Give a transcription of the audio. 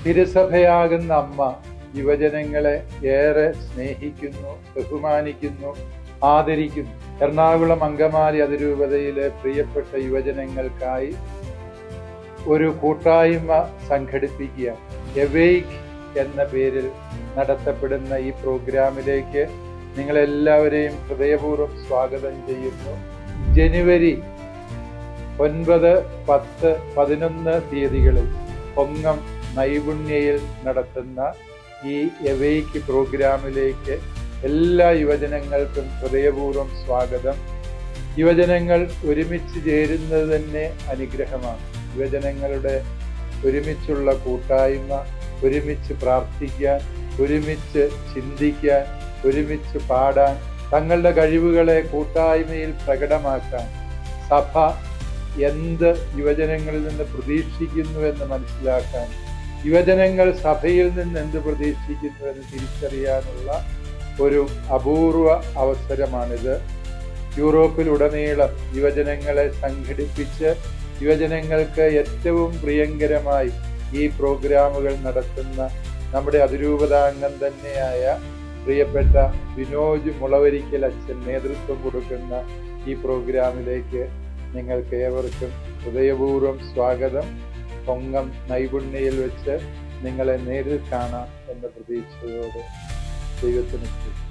തിരുസഭയാകുന്ന അമ്മ യുവജനങ്ങളെ ഏറെ സ്നേഹിക്കുന്നു, ബഹുമാനിക്കുന്നു, ആദരിക്കുന്നു. എറണാകുളം അങ്കമാലി അതിരൂപതയിലെ പ്രിയപ്പെട്ട യുവജനങ്ങൾക്കായി ഒരു കൂട്ടായ്മ സംഘടിപ്പിക്കുക. എവേക്ക് എന്ന പേരിൽ നടത്തപ്പെടുന്ന ഈ പ്രോഗ്രാമിലേക്ക് നിങ്ങളെല്ലാവരെയും ഹൃദയപൂർവ്വം സ്വാഗതം ചെയ്യുന്നു. ജനുവരി 9, 10, 11 തീയതികളിൽ കൊങ്ങം നൈപുണ്യയിൽ നടത്തുന്ന ഈ എവേക്ക് പ്രോഗ്രാമിലേക്ക് എല്ലാ യുവജനങ്ങൾക്കും ഹൃദയപൂർവ്വം സ്വാഗതം. യുവജനങ്ങൾ ഒരുമിച്ച് ചേരുന്നത് തന്നെ അനുഗ്രഹമാണ്. യുവജനങ്ങളുടെ ഒരുമിച്ചുള്ള കൂട്ടായ്മ, ഒരുമിച്ച് പ്രാർത്ഥിക്കാൻ, ഒരുമിച്ച് ചിന്തിക്കാൻ, ഒരുമിച്ച് പാടാൻ, തങ്ങളുടെ കഴിവുകളെ കൂട്ടായ്മയിൽ പ്രകടമാക്കാൻ, സഭ എന്ത് യുവജനങ്ങളിൽ നിന്ന് പ്രതീക്ഷിക്കുന്നു എന്ന് മനസ്സിലാക്കാൻ, യുവജനങ്ങൾ സഭയിൽ നിന്ന് എന്ത് പ്രതീക്ഷിക്കുന്നു എന്ന് തിരിച്ചറിയാനുള്ള ഒരു അപൂർവ അവസരമാണിത്. യൂറോപ്പിലുടനീളം യുവജനങ്ങളെ സംഘടിപ്പിച്ച് യുവജനങ്ങൾക്ക് ഏറ്റവും പ്രിയങ്കരമായി ഈ പ്രോഗ്രാമുകൾ നടത്തുന്ന നമ്മുടെ അതിരൂപതാംഗം തന്നെയായ പ്രിയപ്പെട്ട വിനോജ് മുളവരിക്കൽ അച്ഛൻ നേതൃത്വം കൊടുക്കുന്ന ഈ പ്രോഗ്രാമിലേക്ക് നിങ്ങൾക്ക് ഏവർക്കും ഹൃദയപൂർവ്വം സ്വാഗതം. കൊങ്ങം നൈപുണ്യയിൽ വെച്ച് നിങ്ങളെ നേരിൽ കാണാം എന്ന പ്രതീക്ഷയോടെ ദൈവത്തിന് സ്തുതി.